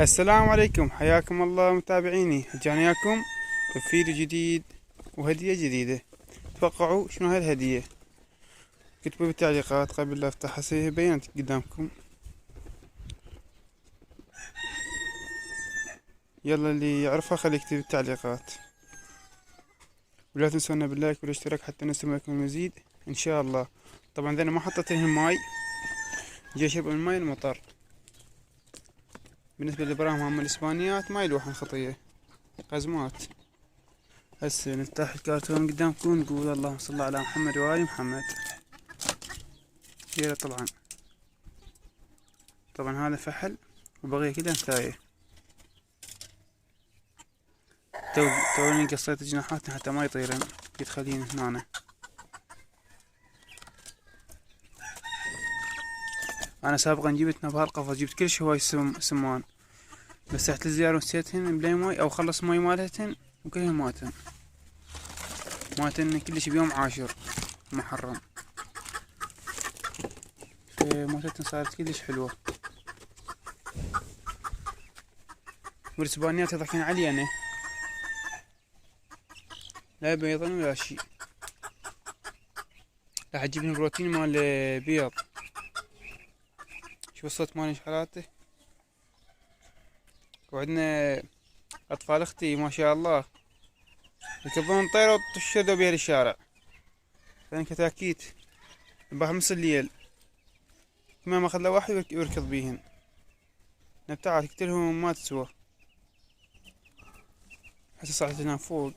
السلام عليكم، حياكم الله متابعيني. جانياكم بفيديو جديد وهدية جديدة. توقعوا شنو هاي الهدية؟ كتبوا بالتعليقات قبل لا افتح. هسه بينت قدامكم. يلا اللي يعرفها خلي يكتب بالتعليقات، ولا تنسونا باللايك والاشتراك حتى نستمر لكم المزيد ان شاء الله. طبعا انا ما حطيت لهم ماي، جاي اشرب من ماي المطر. بالنسبة للبراهم هم الاسبانيات ما يلوحن خطية، قزمات. هسه نفتح الكرتون قدامكم نقول اللهم صل على محمد وآل محمد. يلا طبعا هذا فحل وبقية كده نتاية. توني قصيت جناحاتنا حتى ما يطيرن يدخلين هنا. انا سابقا جبتنا بهالقفص، جبت كل شي هواي سمان، بس تحت الزيارة ونسيتهن بلاي ماي او خلص ماي مالتهن وكلهن ماتن كلش بيوم 10 محرم. موتتن صارت كلش حلوة، والاسبانيات يضحكين علي انا، لا بيضن ولا شي. راح اجيب لهم بروتين مال بيض. شوف الصوت مال حالاته. وعندنا اطفال اختي ما شاء الله يركبون طيرة وتشدوا بيها للشارع، فان كتاكيت بخمس الليل ما ماخذ له واحد يركض بيهن. نبتعد تقتلهم ما تسوى. هسه صعدت هنا فوق،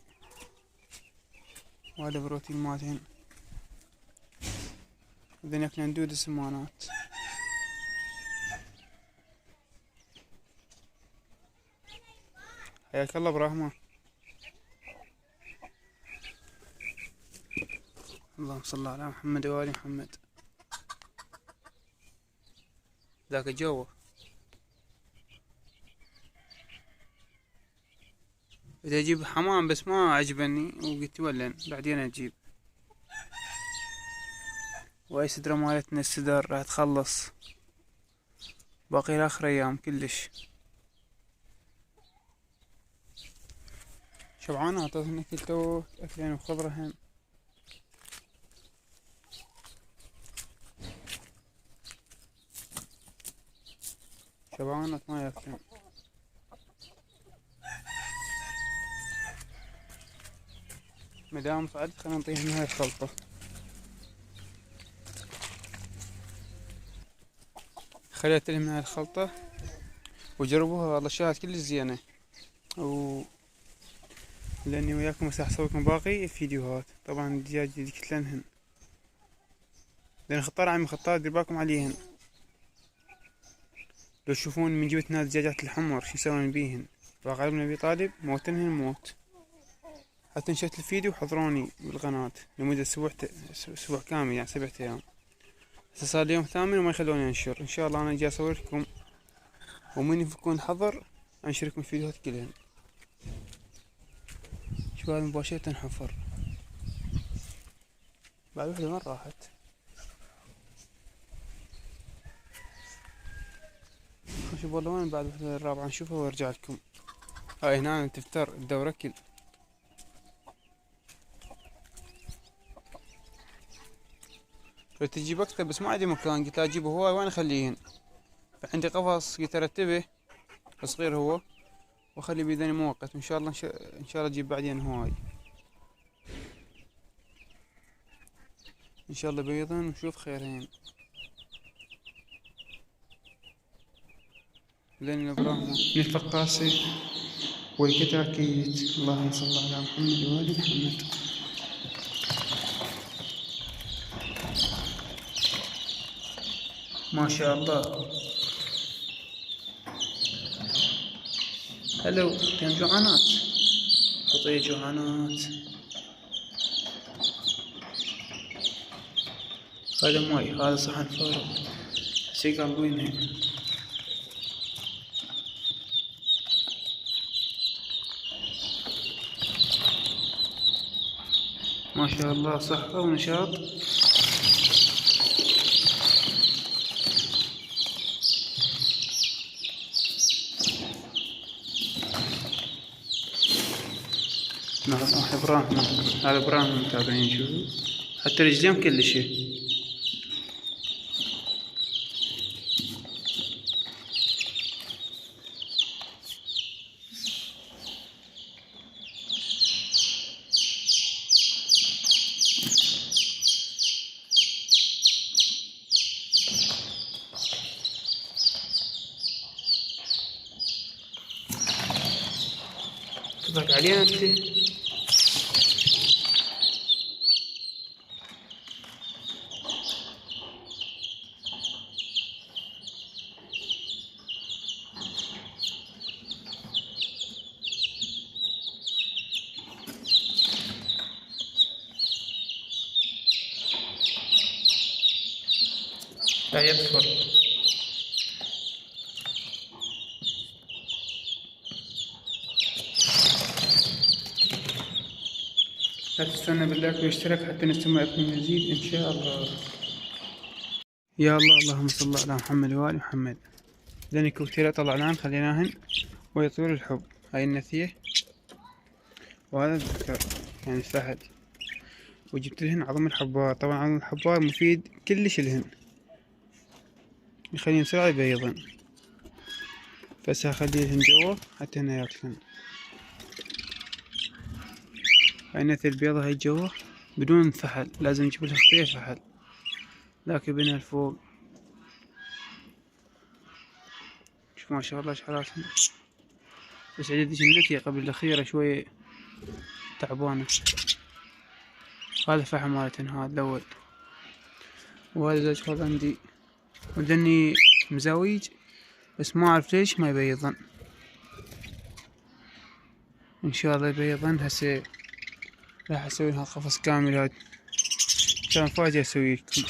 وهذا بروتين مالتهن. بعدين ياكلن ندود السمانات. حياك الله براهما. اللهم صل على محمد وآل محمد. ذاك جوا بدي اجيب حمام بس ما عجبني وقلت ولن بعدين اجيب. وهاي سدرة مالتنا، السدر راح تخلص، باقي اخر ايام كلش. شبعانة اعطيتهن كلتو اكلين وخضرهن. شبعانة ما ياكلن. مدام صعدت خلينا نعطيهم هاي الخلطة. خليت لهم هاي الخلطة وجربوها، والله شاهد كلش زينة. لاني وياكم راح اسويكم باقي فيديوهات. طبعا الدجاج اللي كتلنهن لان خطار عمي خطار، دير بالكم عليهن. لو تشوفون من جبت هنا الدجاجات الحمر شو يسوون بيهن، فغالب ابي طالب موتنهن موت. حتى نشرت الفيديو وحضروني بالقناة لمدة اسبوع كامل، يعني 7 ايام. هسه صار اليوم 8 وما يخلوني انشر. ان شاء الله انا جاي اصور لكم، ومن يكون حضر انشر لكم الفيديوهات كلهن. شوف هذا مباشرة تنحفر. بعد وحدة وين راحت؟ شوف والله وين بعد وحدة الرابعة، نشوفها وارجع لكم. هاي هنا تفتر الدورة كل. قلت تجيب اكثر بس ما عندي مكان، قلت اجيبه هواي وين اخليهن. فعندي قفص قلت ارتبه صغير هو واخلي بيداني مؤقت، وان شاء الله ان شاء الله اجيب بعدين هواي. ان شاء الله بيضن ونشوف خيرين. لين ابراهيم من الفقاسي والكتاكيت. اللهم صل على محمد وآل محمد. ما شاء الله. هلو كم جوعانات، خطية جوعانات. هذا ماي، هذا صحن فارغ. سيقال وينه. ما شاء الله صحة ونشاط. راح براهم، هذا براهم متابعين شوفوا، حتى رجليهم كل شيء. تضحك علينا انت؟ لا يكفر. لا تستنى بالله واشترك حتى نستمع لكم مزيد إن شاء الله. يا الله، اللهم صل على محمد وآل محمد. ذني كوكتيلات طلعناهن خليناهن ويطول الحب. هاي النثية وهذا الذكر يعني الفهد، وجبت لهن عظم الحبار. طبعا عظم الحبار مفيد كلش لهن، يخليهن بسرعة يبيضن، بس هخليهن جوا حتى هنا ياكلن. هاي النثية البيضة هاي جوا بدون فحل، لازم نجيب لها خطية فحل، لكن بينها الفوق شوف ما شاء الله شحراتهن. بس عدد النثية قبل الأخيرة شوية تعبانة. هذا فحم مالتهن هذا الأول، وهذا زوج هولندي، وذني مزاويج بس ما أعرف ليش ما يبيضن. إن شاء الله يبيضن. هسه راح أسوي لها قفص كامل. هاد كان فاجأة أسوي لكم،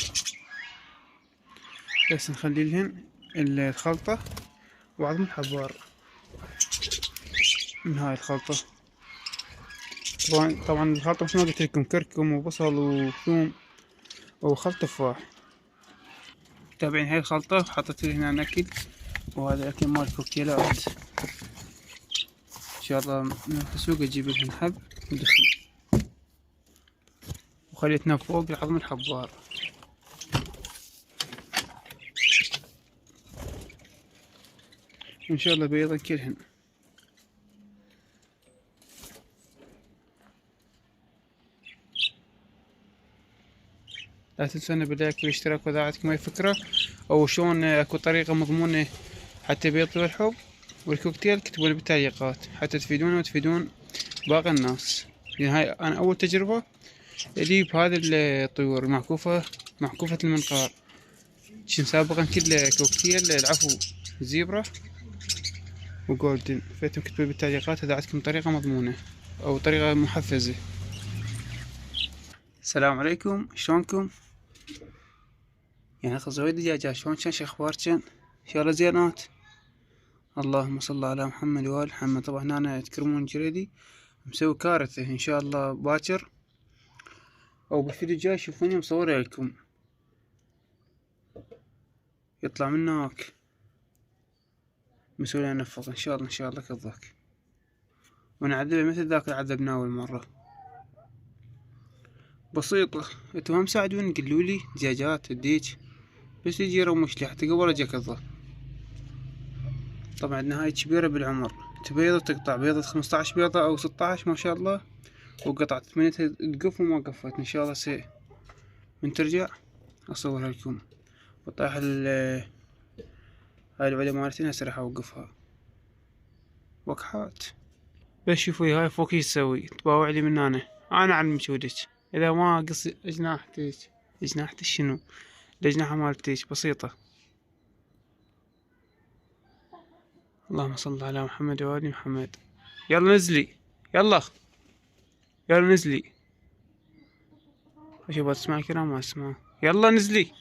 بس نخلي لهن الخلطة وعظم الحبار من هاي الخلطة. طبعا الخلطة مثل ما قلت لكم كركم وبصل وثوم وخل تفاح. تابعين هاي الخلطة وحطيت هنا نكل، وهذا الأكل مال الكوكتيلات. إن شاء الله من السوق أجيب لهن حب ودخن، وخليتنا فوق العظم الحبار. إن شاء الله بيضا كلهن. لا تنسون باللايك والاشتراك، وإذا عندكم أي فكرة أو شلون أكو طريقة مضمونة حتى بيطلب الحب والكوكتيل كتبوا لي بالتعليقات حتى تفيدونا وتفيدون باقي الناس. لأن هاي أنا أول تجربة لي بهذا الطيور معكوفة المنقار. كنت سابقا كله كوكتيل العفو زيبرا وجولدن، فيتم كتبوا لي بالتعليقات إذا عندكم طريقة مضمونة أو طريقة محفزة. السلام عليكم، شلونكم؟ يعني اخذ زويد دجاجات، شلون كان شو اخباركن؟ ان شاء الله زينات. اللهم صل على محمد وآل محمد. طبعا انا تكرمون جريدي مسوي كارثة، ان شاء الله باكر او بالفيديو الجاي شوفوني مصورها لكم. يطلع من هناك مسوي نفض ان شاء الله، ان شاء الله كذاك، ونعذبه مثل ذاك اللي عذبناه اول مرة. بسيطة، انتم هم ساعدوني قلولي دجاجات الديك بس يجي يرومش لي حتى قبل اجي كذا. طبعا عندنا هاي كبيرة بالعمر، تبيض وتقطع، بيضة 15 بيضة او 16 ما شاء الله، وقطعت 8 تقف وما قفت. ان شاء الله من ترجع اصورها لكم. وطايح هاي العلا مالتين هسه راح اوقفها وكحات. بس شوفي هاي فوق ايش تسوي، تباوع لي من انا اعلمك ودك اذا ما قص جناحتك. جناحتك شنو؟ الجناحة مالتك بسيطة. اللهم صل على محمد وآل محمد. يلا نزلي، يلا يلا نزلي. اشوف تسمع كلام ما اسمع. يلا نزلي.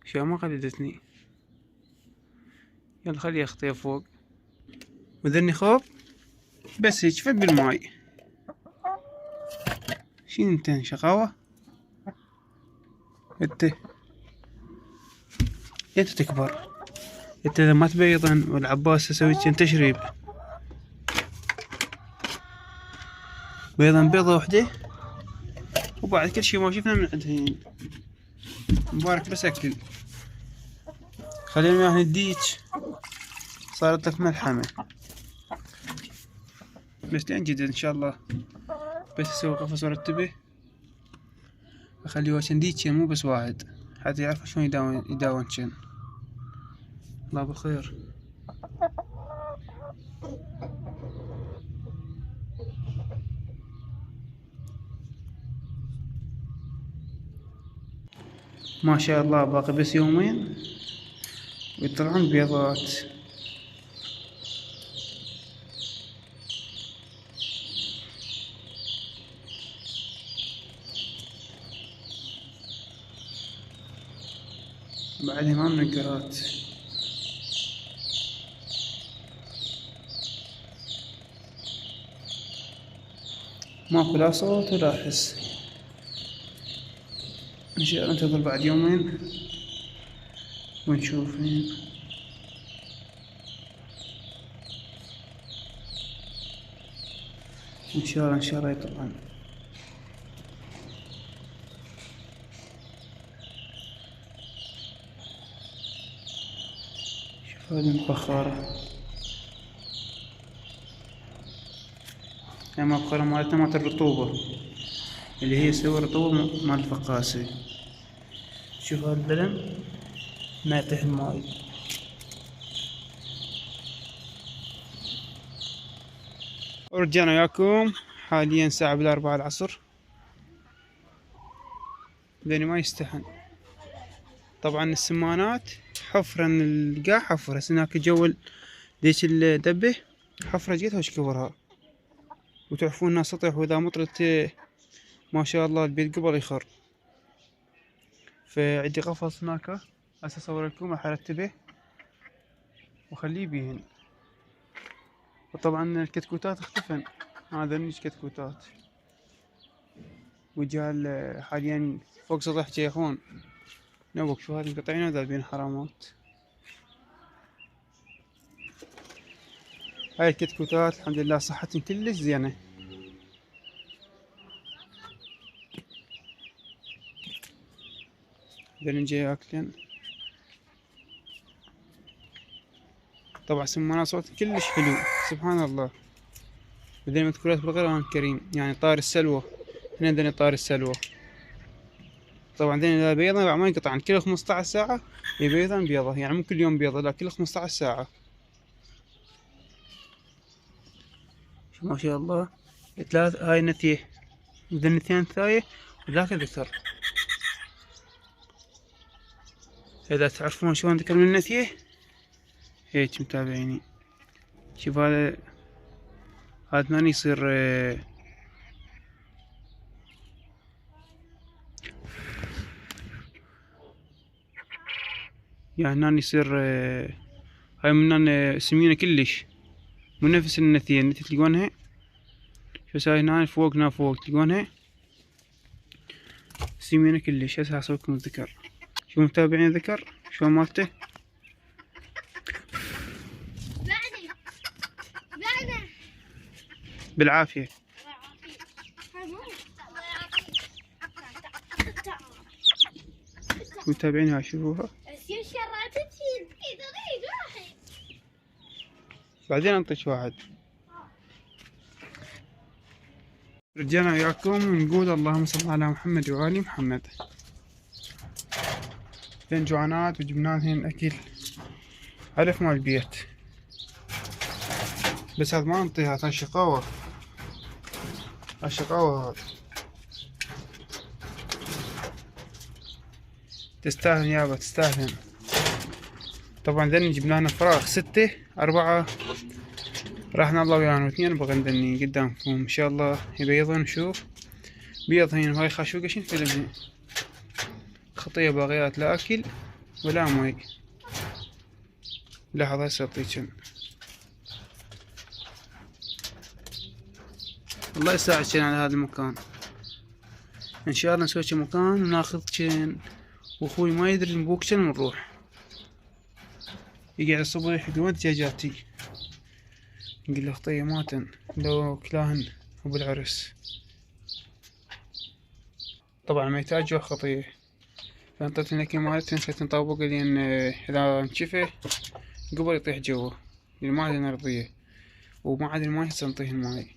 شو ما قلدتني. يلا خليها خطية فوق وذني خوف بس هيك فد بالماي. شين انت شقاوة انت تكبر انت اذا ما تبيضن والعباس اسوي كن تشريب بيضا بيضة وحدة وبعد كل شي ما شفنا من عندهن. مبارك بس اكل خلينا وياه نديج صارت لك ملحمة بس لين جديد ان شاء الله. بس اسوي قفص وارتبه اخليه واشن ديج مو بس واحد حتى يعرف شلون يداون شن. الله بالخير. ما شاء الله باقي بس يومين ويطلعون بيضات. بعدها ما منقرات. ماكو لا صوت ولا حس. ان شاء الله ننتظر بعد يومين ونشوفين. ان شاء الله يطلعن. شوف هذه البخارة هاي البخارة مالتنا مالت الرطوبة اللي هي سوى الرطوبة مال الفقاسي. شوف هذا البلم ما يطيح الماي. ورجعنا وياكم حاليا الساعة بالأربعة العصر. لأني ما يستحن طبعا السمانات حفرة نلقاه حفرة هسه هناك جو ديش الدبة حفرة جيتها وش كبرها وتعرفون انها سطح واذا مطرت ما شاء الله البيت قبل يخر. فعندي قفص هناك هسه اصور لكم راح ارتبه واخليه بيهن. وطبعا الكتكوتات اختفن هذا نيش كتكوتات وجال حاليا فوق سطح جيخون نوك. شو هذي مقطعين هذا بين حرامات. هاي الكتكوتات الحمد لله صحتهم كلش زينة. ذن جاي ياكلن طبعا سمانا صوت كلش حلو سبحان الله. وذن مذكورات بالقرآن الكريم يعني طار السلوى. هنا ذن طار السلوى طبعا ذن اذا بيضا ما ينقطعن كل 15 ساعة يبيضن بيضة يعني مو كل يوم بيضة لا كل 15 ساعة. ما شاء الله ثلاث هاي نتيه ذن اثنين ثاية وذاك ذكر. إذا تعرفون شلون ذكر من النتيه هيك متابعيني. شوف هذا ثاني يصير يعني هنا يصير هاي من سمينة كلش مو نفس النتيه. النتيه تلقونها شو هاي هنا فوق هنا فوق تلقونها سمينة كلش. هسه هسويكم الذكر. شو متابعين الذكر شلون مالته بالعافية. متابعينها شوفوها بعدين انطيك واحد. رجعنا وياكم ونقول اللهم صل على محمد وآل محمد. ذن جوانات وجبنا لهن اكل علف مال البيت بس هذا ما نعطيها هذا شقاوة. الشقاوة هذا تستاهل يابا تستاهل. طبعا ذني جبنا لنا فراخ 6 4 راحنا الله ويانا واثنين بغى ذني قدامكم ان شاء الله يبيضون. نشوف بيض هين هاي خاشوقة شنو فيلم خطية باغيات لا اكل ولا مي. لحظة هسه اعطيكن الله يساعدكن على هذا المكان. ان شاء الله نسوي مكان وناخذكن واخوي ما يدري نبوكشن ونروح يقعد الصبح يقول دجاجاتي، نقول له خطية ماتن لو كلاهن وبالعرس. طبعا ما يتاجوا خطية، فانطيت النكي مالتي نسيت نطوق لين اذا انشفه قبل يطيح جوا، لان ما عاد نرضيه، وما عاد الماي هسه نطيه الماي.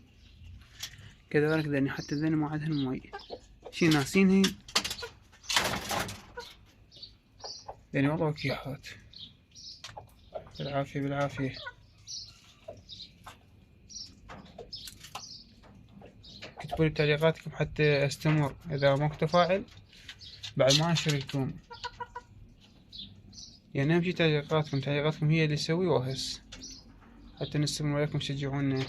كذلك ذني حتى ذني ما عادهن ماي، شي ناسينهن يعني والله وكيحات. بالعافية بالعافية. اكتبوا لي بتعليقاتكم حتى استمر، اذا ماكو تفاعل بعد ما انشر لكم، يعني اهم شي تعليقاتكم هي اللي تسوي وهس، حتى نستمر وياكم تشجعونا.